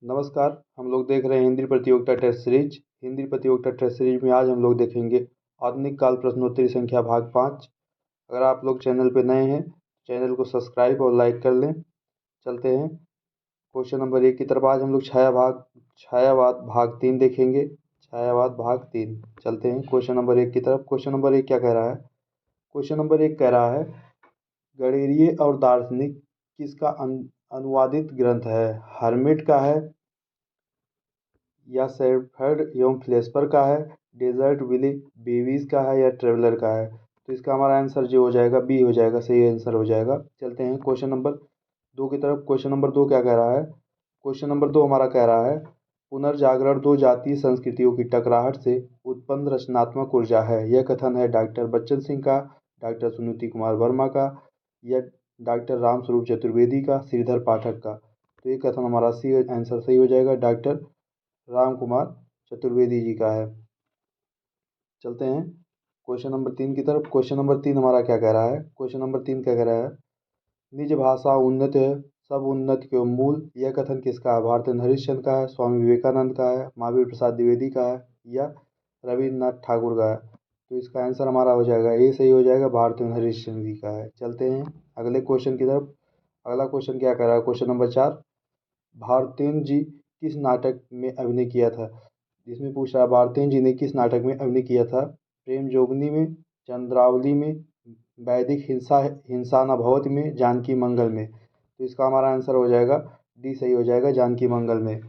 नमस्कार। हम लोग देख रहे हैं हिंदी प्रतियोगिता टेस्ट सीरीज। हिंदी प्रतियोगिता टेस्ट सीरीज में आज हम लोग देखेंगे आधुनिक काल प्रश्नोत्तरी संख्या भाग 5। अगर आप लोग चैनल पे नए हैं, चैनल को सब्सक्राइब और लाइक कर लें। चलते हैं क्वेश्चन नंबर 1 की तरफ। आज हम लोग छायावाद भाग 3 देखेंगे। छायावाद भाग 3। चलते हैं क्वेश्चन नंबर 1 की तरफ। क्वेश्चन नंबर 1 क्या कह रहा है? क्वेश्चन नंबर 1 कह रहा है, गणितीय और दार्शनिक किसका अनुवादित ग्रंथ है? हर्मिट का है, या सेफर्ड एवं फ्लेस्पर का है, डेजर्ट विली बेवीज का है, या ट्रेवलर का है? तो इसका हमारा आंसर जो हो जाएगा बी हो जाएगा, सही आंसर हो जाएगा। चलते हैं क्वेश्चन नंबर 2 की तरफ। क्वेश्चन नंबर 2 क्या कह रहा है? क्वेश्चन नंबर 2 हमारा कह रहा है, पुनर्जागरण दो जातीय संस्कृतियों की टकराहट से उत्पन्न रचनात्मक ऊर्जा है। यह कथन है डॉक्टर बच्चन सिंह का, डॉक्टर सुनीति कुमार वर्मा का, या डॉक्टर रामस्वरूप चतुर्वेदी का, श्रीधर पाठक का? तो ये कथन हमारा सी आंसर सही हो जाएगा, डॉक्टर राम कुमार चतुर्वेदी जी का है। चलते हैं क्वेश्चन नंबर 3 की तरफ। क्वेश्चन नंबर 3 हमारा क्या कह रहा है? क्वेश्चन नंबर 3 क्या कह रहा है, निज भाषा उन्नत है, सब उन्नत के मूल। यह कथन किसका है? भारतेंद्र हरिश्चंद्र का है, स्वामी विवेकानंद का है, महावीर प्रसाद द्विवेदी का है, या रविन्द्रनाथ ठाकुर का है? तो इसका आंसर हमारा हो जाएगा ए सही हो जाएगा, भारतेंद्र हरिश्चंद्र जी का है। चलते हैं अगले क्वेश्चन की तरफ। अगला क्वेश्चन क्या कह रहा है? क्वेश्चन नंबर 4, भारतेंद्र जी किस नाटक में अभिनय किया था? जिसमें पूछ रहा है भारतेंद्र जी ने किस नाटक में अभिनय किया था? प्रेम जोगनी में, चंद्रावली में, वैदिक हिंसा न भवत में, जानकी मंगल में? तो इसका हमारा आंसर हो जाएगा डी सही हो जाएगा, जानकी मंगल में।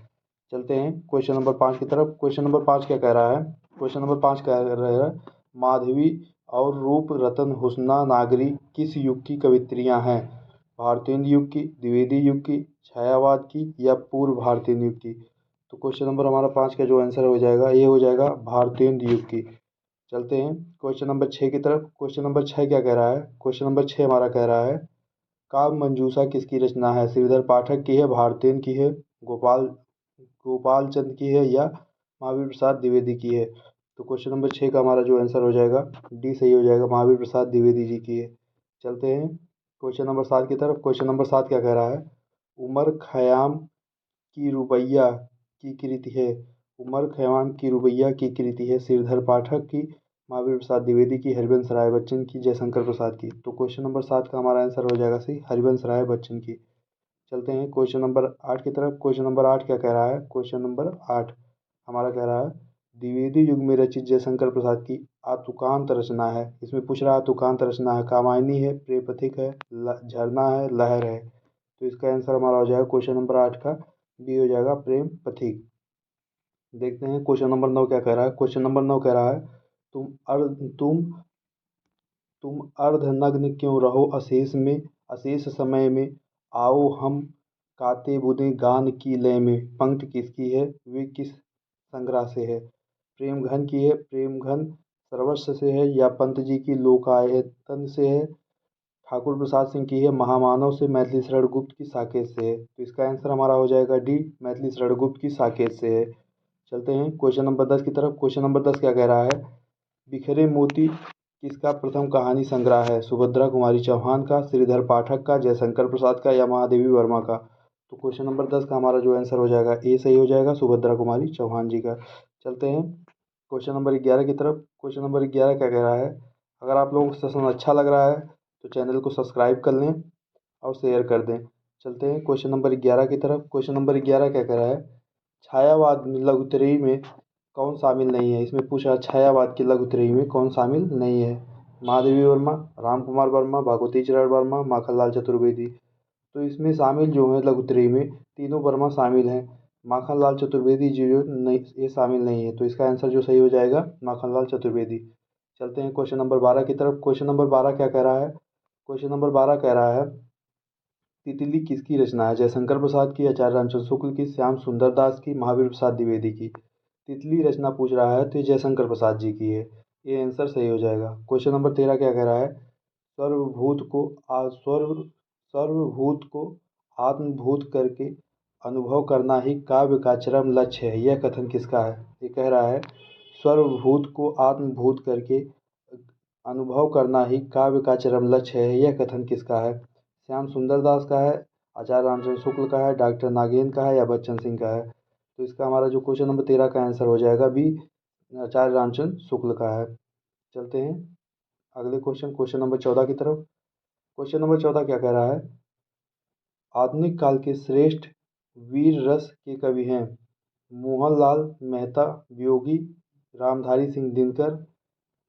चलते हैं क्वेश्चन नंबर 5 की तरफ। क्वेश्चन नंबर 5 क्या कह रहा है? क्वेश्चन नंबर 5 कह रहा है, माधवी और रूप रतन हुस्ना नागरी किस युग की कवित्रियां हैं? भारतेंद्र युग की, द्विवेदी युग की, छायावाद की, या पूर्व भारतेंद्र युग की? तो क्वेश्चन नंबर हमारा 5 का जो आंसर हो जाएगा ये हो जाएगा भारतेंद्र युग की। चलते हैं क्वेश्चन नंबर 6 की तरफ। क्वेश्चन नंबर 6 क्या कह रहा है? क्वेश्चन नंबर 6 हमारा कह रहा है, काव्य मंजूषा किसकी रचना है? श्रीधर पाठक की है, भारतेंद्र की है, गोपाल चंद की है, या महावीर प्रसाद द्विवेदी की है? तो क्वेश्चन नंबर 6 का हमारा जो आंसर हो जाएगा डी सही हो जाएगा, महावीर प्रसाद द्विवेदी जी की है। चलते हैं क्वेश्चन नंबर 7 की तरफ। क्वेश्चन नंबर 7 क्या कह रहा है? उमर खयाम की रुबैया की कृति है। उमर खयाम की रुबैया की कृति है श्रीधर पाठक की, महावीर प्रसाद द्विवेदी की, हरिवंश राय बच्चन की, जयशंकर प्रसाद की? तो क्वेश्चन नंबर 7 का हमारा आंसर हो जाएगा सही, हरिवंश राय बच्चन की। चलते हैं क्वेश्चन नंबर 8 की तरफ। क्वेश्चन नंबर 8 क्या कह रहा है? क्वेश्चन नंबर 8 हमारा कह रहा है, द्विवेदी युग में रचित जयशंकर प्रसाद की आतुकांत रचना है। इसमें पूछ रहा है आतुकांत रचना है, कामायनी है, प्रेम पथिक है, झरना है, लहर है? तो इसका आंसर हमारा हो जाएगा क्वेश्चन नंबर 8 का बी हो जाएगा, प्रेम पथिक। देखते हैं क्वेश्चन नंबर 9 क्या कह रहा है? क्वेश्चन नंबर 9 कह रहा है, तुम अर्ध तुम तुम अर्धनग्न क्यों रहो अशेष में, अशेष समय में, आओ हम गाते बुने गान की लय में? पंक्ति किसकी है? वे किस संग्रह से है? प्रेम घन की है, प्रेम घन सर्वस्व से है, या पंत जी की लोकायतन से है, ठाकुर प्रसाद सिंह की है महामानव से, मैथिली शरण गुप्त की साकेत से है? तो इसका आंसर हमारा हो जाएगा डी, मैथिली शरण गुप्त की साकेत से है। चलते हैं क्वेश्चन नंबर 10 की तरफ। क्वेश्चन नंबर 10 क्या कह रहा है? बिखरे मोती किसका प्रथम कहानी संग्रह है? सुभद्रा कुमारी चौहान का, श्रीधर पाठक का, जयशंकर प्रसाद का, या महादेवी वर्मा का? तो क्वेश्चन नंबर 10 का हमारा जो आंसर हो जाएगा ए सही हो जाएगा, सुभद्रा कुमारी चौहान जी का। चलते हैं क्वेश्चन नंबर 11 की तरफ। क्वेश्चन नंबर 11 क्या कह रहा है? अगर आप लोगों को सेशन अच्छा लग रहा है तो चैनल को सब्सक्राइब कर लें और शेयर कर दें। चलते हैं क्वेश्चन नंबर 11 की तरफ। क्वेश्चन नंबर 11 क्या कह रहा है? छायावाद लघुत्रयी में कौन शामिल नहीं है? इसमें पूछा छायावाद की लघुत्रयी में कौन शामिल नहीं है? महादेवी वर्मा, राम कुमार वर्मा, भगवती चरण वर्मा, माखनलाल चतुर्वेदी? तो इसमें शामिल जो है लघुत्रयी में तीनों वर्मा शामिल हैं। माखनलाल चतुर्वेदी जी जो नहीं, ये शामिल नहीं है। तो इसका आंसर जो सही हो जाएगा माखनलाल चतुर्वेदी। चलते हैं क्वेश्चन नंबर 12 की तरफ। क्वेश्चन नंबर 12 क्या कह रहा है? क्वेश्चन नंबर 12 कह रहा है, तितली किसकी रचना है? जयशंकर प्रसाद की, आचार्य रामचंद्र शुक्ल की, श्याम सुंदर दास की, महावीर प्रसाद द्विवेदी की? तितली रचना पूछ रहा है तो ये जयशंकर प्रसाद जी की है। ये आंसर सही हो जाएगा। क्वेश्चन नंबर 13 क्या कह रहा है? सर्वभूत को सर्वभूत को आत्मभूत करके अनुभव करना ही काव्य का चरम लक्ष्य है। यह कथन किसका है? ये कह रहा है, सर्वभूत को आत्मभूत करके अनुभव करना ही काव्य का चरम लक्ष्य है। यह कथन किसका है? श्याम सुंदर दास का है, आचार्य रामचंद्र शुक्ल का है, डॉक्टर नागेंद्र का है या बच्चन सिंह का है। तो इसका हमारा जो क्वेश्चन नंबर 13 का आंसर हो जाएगा बी, आचार्य रामचंद्र शुक्ल का है। चलते हैं अगले क्वेश्चन नंबर 14 की तरफ। क्वेश्चन नंबर 14 क्या कह रहा है, आधुनिक काल के श्रेष्ठ वीर रस के कवि हैं मोहनलाल मेहता वियोगी, रामधारी सिंह दिनकर,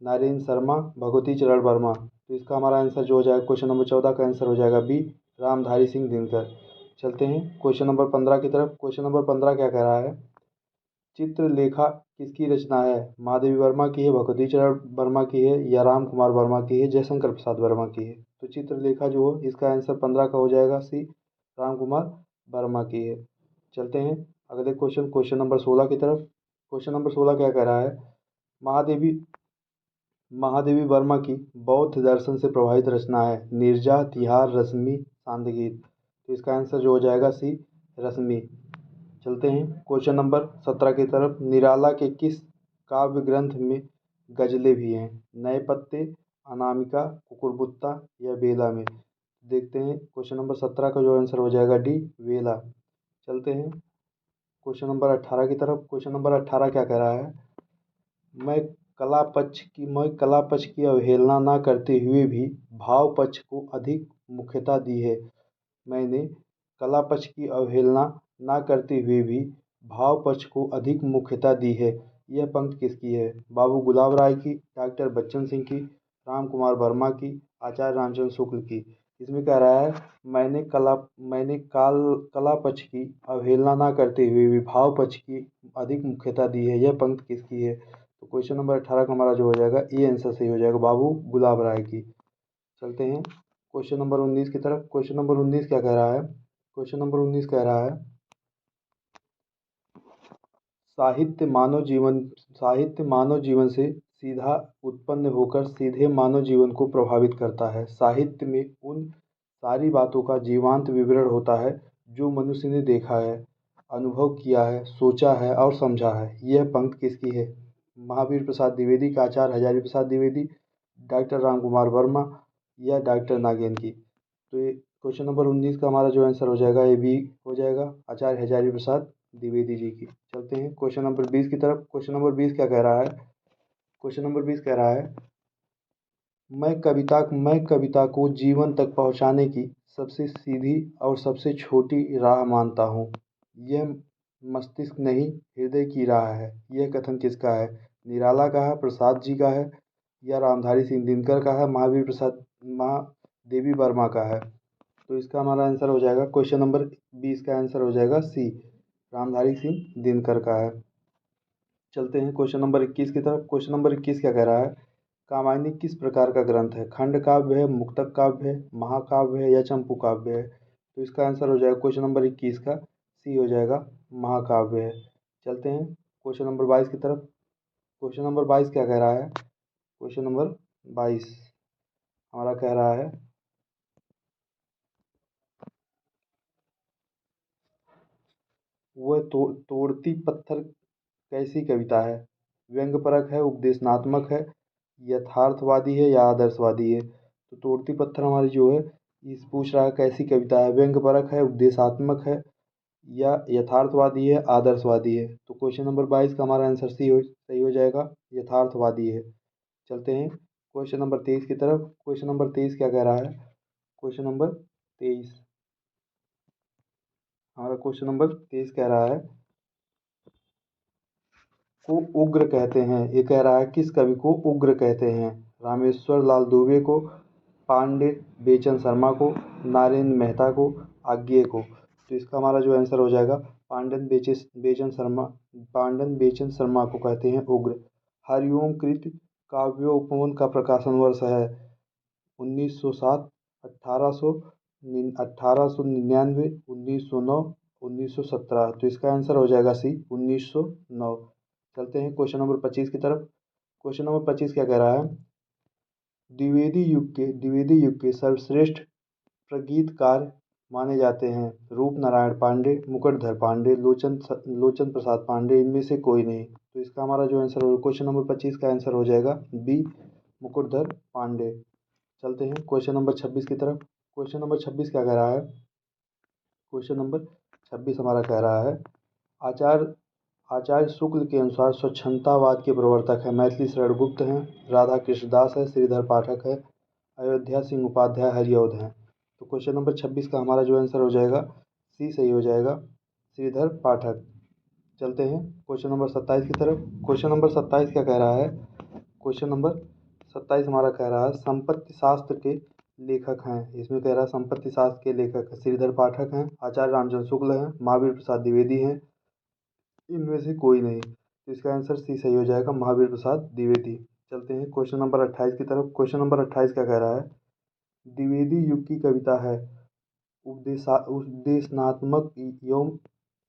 नरेंद्र शर्मा, भगवती चरण वर्मा। तो इसका हमारा आंसर जो हो जाएगा क्वेश्चन नंबर 14 का आंसर हो जाएगा बी, रामधारी सिंह दिनकर। चलते हैं क्वेश्चन नंबर 15 की तरफ। क्वेश्चन नंबर 15 क्या कह रहा है, चित्रलेखा किसकी रचना है, महादेवी वर्मा की है, भगवती चरण वर्मा की है या राम कुमार वर्मा की है, जयशंकर प्रसाद वर्मा की है। तो चित्रलेखा जो हो इसका आंसर 15 का हो जाएगा सी, राम कुमार वर्मा की है। चलते हैं अगले क्वेश्चन नंबर 16 की तरफ। क्वेश्चन नंबर 16 क्या कह रहा है, महादेवी महादेवी वर्मा की बौद्ध दर्शन से प्रभावित रचना है नीरजा, तिहार, रश्मि, सांदगीत। तो इसका आंसर जो हो जाएगा सी, रश्मि। चलते हैं क्वेश्चन नंबर 17 की तरफ। निराला के किस काव्य ग्रंथ में गजलें भी हैं, नए पत्ते, अनामिका, कुकुरबुत्ता या बेला में। देखते हैं क्वेश्चन नंबर 17 का जो आंसर हो जाएगा डी, वेला। चलते हैं क्वेश्चन नंबर 18 की तरफ। क्वेश्चन नंबर 18 क्या कह रहा है, मैं मैं कला पक्ष की अवहेलना न करते हुए भी भाव पक्ष को अधिक मुख्यता दी है। मैंने कला पक्ष की अवहेलना न करते हुए भी भाव पक्ष को अधिक मुख्यता दी है। यह पंक्ति किसकी है, बाबू गुलाब राय की, डॉक्टर बच्चन सिंह की, राम कुमार वर्मा की, आचार्य रामचंद्र शुक्ल की। इसमें कह रहा है, मैंने कला पक्ष की अवहेलना न करते हुए भी भाव पक्ष की अधिक मुख्यता दी है। यह पंक्ति किसकी है। तो क्वेश्चन नंबर 18 का हमारा जो हो जाएगा ये आंसर सही हो जाएगा, बाबू गुलाब राय की। चलते हैं क्वेश्चन नंबर 19 की तरफ। क्वेश्चन नंबर 19 क्या कह रहा है, क्वेश्चन नंबर 19 कह रहा है, साहित्य मानव जीवन से सीधा उत्पन्न होकर सीधे मानव जीवन को प्रभावित करता है। साहित्य में उन सारी बातों का जीवांत विवरण होता है जो मनुष्य ने देखा है, अनुभव किया है, सोचा है और समझा है। यह पंक्ति किसकी है, महावीर प्रसाद द्विवेदी का, आचार्य हजारी प्रसाद द्विवेदी, डॉक्टर राम कुमार वर्मा या डॉक्टर नागेंद्र की। तो ये क्वेश्चन नंबर 19 का हमारा जो आंसर हो जाएगा ये बी हो जाएगा, आचार्य हजारी प्रसाद द्विवेदी जी की। चलते हैं क्वेश्चन नंबर 20 की तरफ। क्वेश्चन नंबर 20 क्या कह रहा है, क्वेश्चन नंबर 20 कह रहा है, मैं कविता को जीवन तक पहुंचाने की सबसे सीधी और सबसे छोटी राह मानता हूँ। यह मस्तिष्क नहीं हृदय की राह है। यह कथन किसका है, निराला का है, प्रसाद जी का है या रामधारी सिंह दिनकर का है, महादेवी वर्मा का है। तो इसका हमारा आंसर हो जाएगा क्वेश्चन नंबर 20 का आंसर हो जाएगा सी, रामधारी सिंह दिनकर का है। चलते हैं क्वेश्चन नंबर 21 की तरफ। क्वेश्चन नंबर 21 क्या कह रहा है, कामायनी किस प्रकार का ग्रंथ है, खंड काव्य है, मुक्तक काव्य है, महाकाव्य है या चंपू काव्य है। तो इसका आंसर हो जाएगा क्वेश्चन नंबर 21 का सी हो जाएगा, महाकाव्य है। चलते हैं क्वेश्चन नंबर 22 की तरफ। क्वेश्चन नंबर 22 क्या कह रहा है, क्वेश्चन नंबर 22 हमारा कह रहा है, वह तोड़ती पत्थर कैसी कविता है, व्यंग्यपरक है, उपदेशनात्मक है, यथार्थवादी है या आदर्शवादी है। तो तोड़ती पत्थर हमारी जो है इस पूछ रहा है कैसी कविता है, व्यंग्यपरक है, उपदेशात्मक है या यथार्थवादी है, आदर्शवादी है। तो क्वेश्चन नंबर 22 का हमारा आंसर सही हो जाएगा, यथार्थवादी है। चलते हैं क्वेश्चन नंबर 23 की तरफ। क्वेश्चन नंबर 23 क्या कह रहा है, क्वेश्चन नंबर 23 हमारा क्वेश्चन नंबर 23 कह रहा है, को उग्र कहते हैं। ये कह रहा है किस कवि को उग्र कहते हैं, रामेश्वर लाल दुबे को, पांडे बेचन शर्मा को, नारेंद्र मेहता को, आज्ञे को। तो इसका हमारा जो आंसर हो जाएगा पांडन बेचन शर्मा को कहते हैं उग्र। हरिओम कृत काव्योपवन का प्रकाशन वर्ष है 1907, 1800, 1899, 1909, 1917। तो इसका आंसर हो जाएगा सी, 1909। चलते हैं क्वेश्चन नंबर 25 की तरफ। क्वेश्चन नंबर 25 क्या कह रहा है, द्विवेदी युग के सर्वश्रेष्ठ प्रगीतकार माने जाते हैं रूप नारायण पांडे, मुकुटधर पांडे, लोचन प्रसाद पांडे, इनमें से कोई नहीं। तो इसका हमारा जो आंसर हो क्वेश्चन नंबर 25 का आंसर हो जाएगा बी, मुकुटधर पांडे। चलते हैं क्वेश्चन नंबर 26 की तरफ। क्वेश्चन नंबर 26 क्या कह रहा है, क्वेश्चन नंबर 26 हमारा कह रहा है, आचार्य शुक्ल के अनुसार स्वच्छंदतावाद के प्रवर्तक हैं मैथिली शरण गुप्त हैं, राधा कृष्णदास है, श्रीधर पाठक है, अयोध्या सिंह उपाध्याय, हरिऔध हैं। तो क्वेश्चन नंबर 26 का हमारा जो आंसर हो जाएगा सी सही हो जाएगा, श्रीधर पाठक। चलते हैं क्वेश्चन नंबर 27 की तरफ। क्वेश्चन नंबर 27 क्या कह रहा है, क्वेश्चन नंबर 27 हमारा कह रहा है संपत्ति शास्त्र के लेखक हैं। इसमें कह रहा है संपत्ति शास्त्र के लेखक श्रीधर पाठक हैं, आचार्य रामचंद्र शुक्ल हैं, महावीर प्रसाद द्विवेदी हैं, इनमें से कोई नहीं। तो इसका आंसर सी सही हो जाएगा, महावीर प्रसाद द्विवेदी। चलते हैं क्वेश्चन नंबर 28 की तरफ। क्वेश्चन नंबर 28 क्या कह रहा है, द्विवेदी युग की कविता है उपदेशनात्मक एवं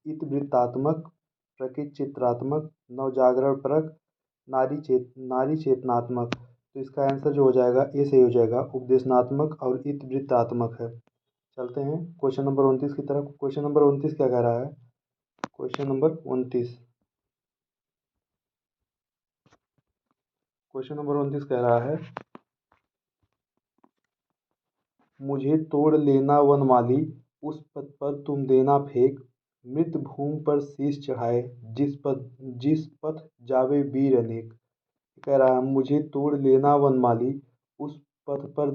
इतिवृत्तात्मक, प्रकृति चित्रात्मक, नवजागरणपरक, नारी चेतनात्मक। तो इसका आंसर जो हो जाएगा ए सही हो जाएगा, उपदेशनात्मक और इतिवृत्तात्मक है। चलते हैं क्वेश्चन नंबर 29 की तरफ। क्वेश्चन नंबर 29 क्या कह रहा है, क्वेश्चन नंबर 29, क्वेश्चन नंबर 29 कह रहा है, मुझे तोड़ लेना वनमाली, उस पथ पर तुम देना फेंक, मृत भूमि पर शीश चढ़ाए, जिस पथ जावे वीर अनेक। कह रहा है मुझे तोड़ लेना वनमाली, उस पथ पर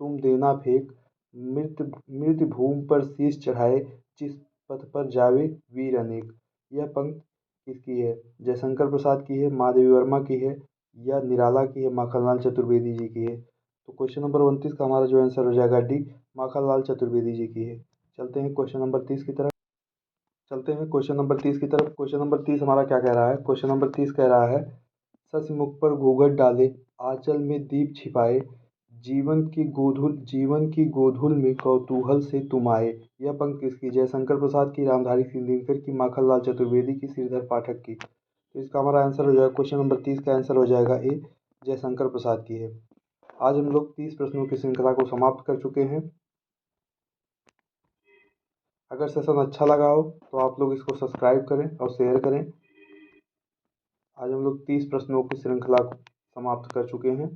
तुम देना फेंक, मृत भूमि पर शीश चढ़ाए, जिस पथ पर जावे वीर अनेक। यह पंक्ति किसकी है, जयशंकर प्रसाद की है, महादेवी वर्मा की है, या निराला की है, माखनलाल चतुर्वेदी जी की है। तो क्वेश्चन नंबर 29 का हमारा जो आंसर हो जाएगा डी, माखनलाल चतुर्वेदी जी की है। चलते हैं क्वेश्चन नंबर 30 की तरफ। चलते हैं क्वेश्चन नंबर 30 की तरफ। क्वेश्चन नंबर 30 हमारा क्या कह रहा है, क्वेश्चन नंबर 30 कह रहा है, सच मुख पर घूंघट डाले, आंचल में दीप छिपाए, जीवन की गोधुल में कौतूहल से तुम आए। यह पंक्ति किसकी, जयशंकर प्रसाद की, रामधारी सिंह दिनकर की, माखनलाल चतुर्वेदी की, श्रीधर पाठक की। तो इसका हमारा आंसर हो जाएगा, क्वेश्चन नंबर 30 का आंसर हो जाएगा ए, जयशंकर प्रसाद की है। आज हम लोग 30 प्रश्नों की श्रृंखला को समाप्त कर चुके हैं। अगर सेशन अच्छा लगा हो तो आप लोग इसको सब्सक्राइब करें और शेयर करें। आज हम लोग 30 प्रश्नों की श्रृंखला को समाप्त कर चुके हैं।